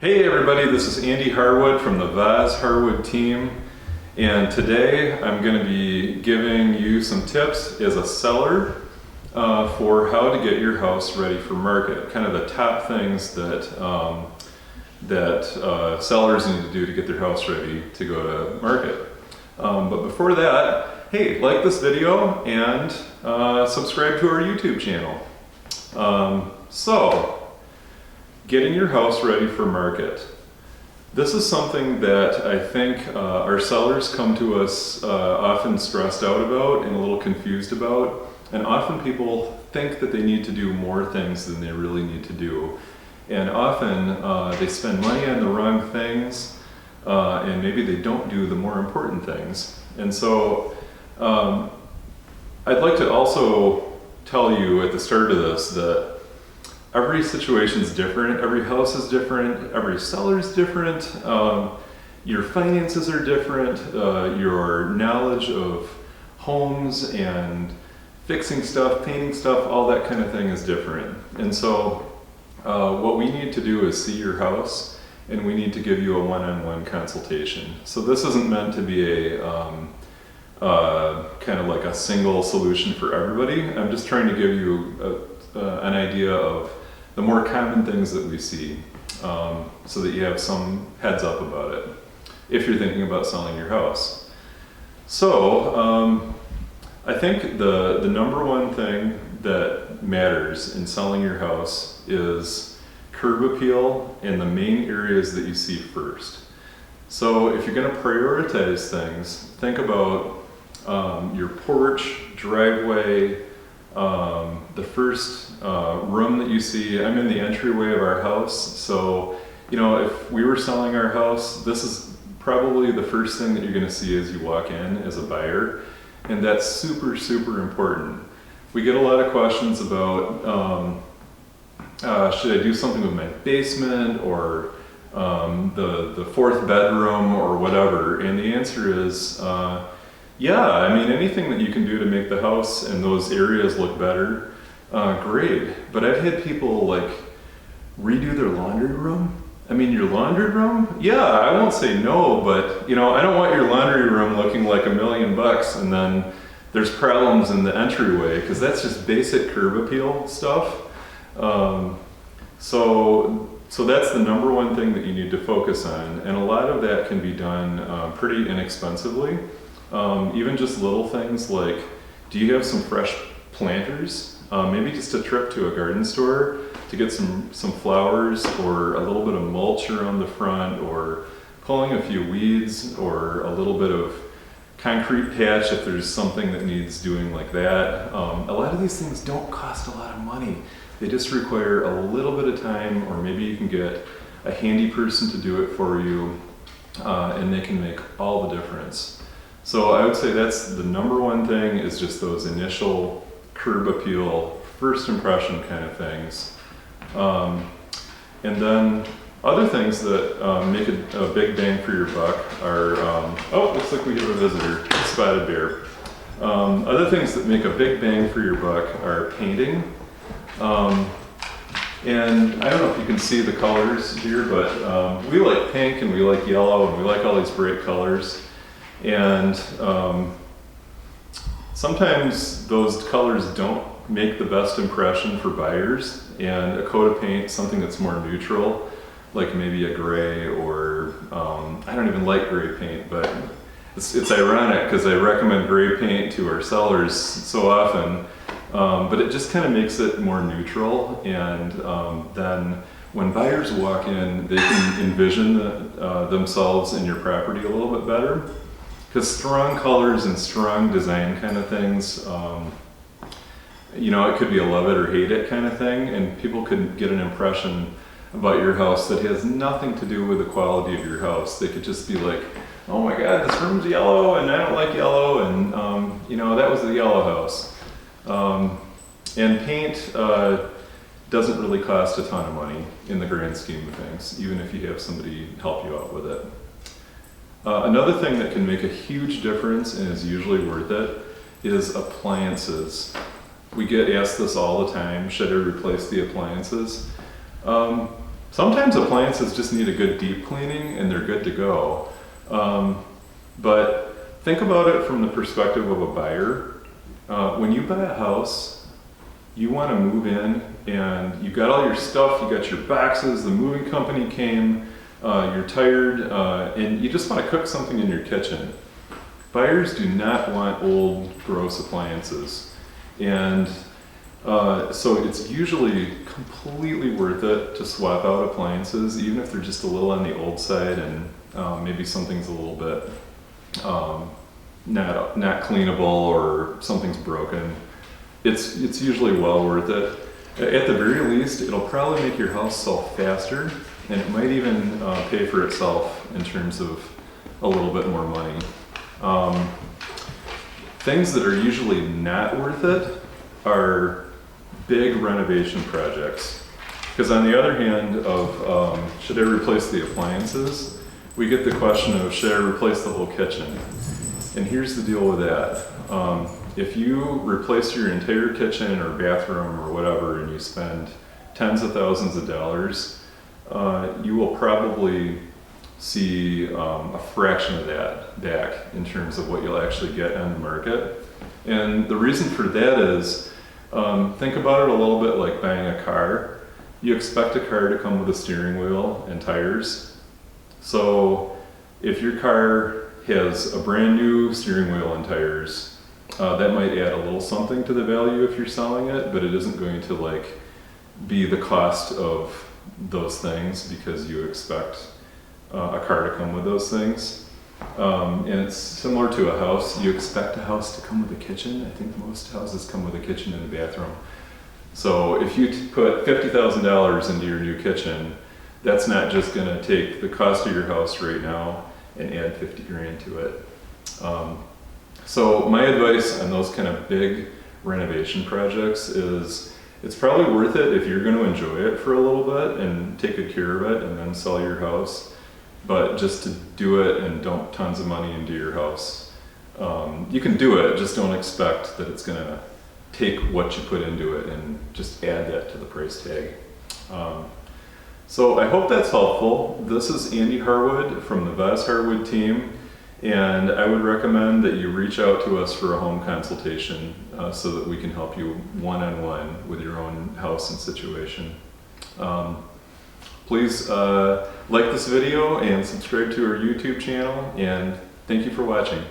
Hey everybody, this is Andy Harwood from the Vaz+Harwood team, and today I'm going to be giving you some tips as a seller for how to get your house ready for market. Kind of the top things that sellers need to do to get their house ready to go to market. But before that, hey, like this video and subscribe to our YouTube channel. Getting your house ready for market. This is something that I think our sellers come to us often stressed out about and a little confused about. And often people think that they need to do more things than they really need to do. And often they spend money on the wrong things and maybe they don't do the more important things. And so I'd like to also tell you at the start of this that every situation is different, every house is different, every seller is different, your finances are different, your knowledge of homes and fixing stuff, painting stuff, all that kind of thing is different. And so what we need to do is see your house and we need to give you a one-on-one consultation. So this isn't meant to be a kind of like a single solution for everybody. I'm just trying to give you an idea of the more common things that we see so that you have some heads up about it if you're thinking about selling your house. So I think the number one thing that matters in selling your house is curb appeal in the main areas that you see first. So if you're going to prioritize things, think about your porch, driveway, the first room that you see. I'm in the entryway of our house, so you know, if we were selling our house, this is probably the first thing that you're going to see as you walk in as a buyer, and that's super important. We get a lot of questions about should I do something with my basement or the fourth bedroom or whatever, and the answer is yeah, I mean, anything that you can do to make the house and those areas look better, great. But I've had people like redo their laundry room. I mean, your laundry room? Yeah, I won't say no, but you know, I don't want your laundry room looking like $1 million and then there's problems in the entryway, because that's just basic curb appeal stuff. So that's the number one thing that you need to focus on, and a lot of that can be done pretty inexpensively. Even just little things like, do you have some fresh planters? Maybe just a trip to a garden store to get some flowers or a little bit of mulch around the front, or pulling a few weeds, or a little bit of concrete patch if there's something that needs doing like that. A lot of these things don't cost a lot of money. They just require a little bit of time, or maybe you can get a handy person to do it for you, and they can make all the difference. So I would say that's the number one thing, is just those initial curb appeal, first impression kind of things. And then other things that make a big bang for your buck are, oh, looks like we have a visitor, spotted bear. Other things that make a big bang for your buck are painting. And I don't know if you can see the colors here, but we like pink and we like yellow and we like all these bright colors. And sometimes those colors don't make the best impression for buyers, and a coat of paint, something that's more neutral, like maybe a gray, or I don't even like gray paint, but it's ironic because I recommend gray paint to our sellers so often, but it just kind of makes it more neutral, and then when buyers walk in, they can envision themselves in your property a little bit better. Because strong colors and strong design kind of things, you know, it could be a love it or hate it kind of thing, and people could get an impression about your house that has nothing to do with the quality of your house. They could just be like, oh my God, this room's yellow and I don't like yellow, and you know, that was the yellow house. And paint doesn't really cost a ton of money in the grand scheme of things, even if you have somebody help you out with it. Another thing that can make a huge difference and is usually worth it is appliances. We get asked this all the time, should I replace the appliances? Sometimes appliances just need a good deep cleaning and they're good to go. But think about it from the perspective of a buyer. When you buy a house, you want to move in and you got all your stuff, you got your boxes, the moving company came, you're tired, and you just want to cook something in your kitchen. Buyers do not want old, gross appliances. And so it's usually completely worth it to swap out appliances, even if they're just a little on the old side and maybe something's a little bit not cleanable or something's broken. It's usually well worth it. At the very least, it'll probably make your house sell faster, and it might even pay for itself in terms of a little bit more money. Things that are usually not worth it are big renovation projects. Because on the other hand of should I replace the appliances, we get the question of should I replace the whole kitchen? And here's the deal with that. If you replace your entire kitchen or bathroom or whatever and you spend tens of thousands of dollars, you will probably see a fraction of that back in terms of what you'll actually get on the market. And the reason for that is, think about it a little bit like buying a car. You expect a car to come with a steering wheel and tires. So if your car has a brand new steering wheel and tires, that might add a little something to the value if you're selling it, but it isn't going to be the cost of those things because you expect a car to come with those things. And it's similar to a house. You expect a house to come with a kitchen. I think most houses come with a kitchen and a bathroom. So if you put $50,000 into your new kitchen, that's not just going to take the cost of your house right now and add 50 grand to it. So my advice on those kind of big renovation projects is it's probably worth it if you're going to enjoy it for a little bit and take good care of it and then sell your house. But just to do it and dump tons of money into your house. You can do it, just don't expect that it's going to take what you put into it and just add that to the price tag. So I hope that's helpful. This is Andy Harwood from the Vaz+Harwood team, and I would recommend that you reach out to us for a home consultation so that we can help you one-on-one with your own house and situation. Please like this video and subscribe to our YouTube channel, and thank you for watching.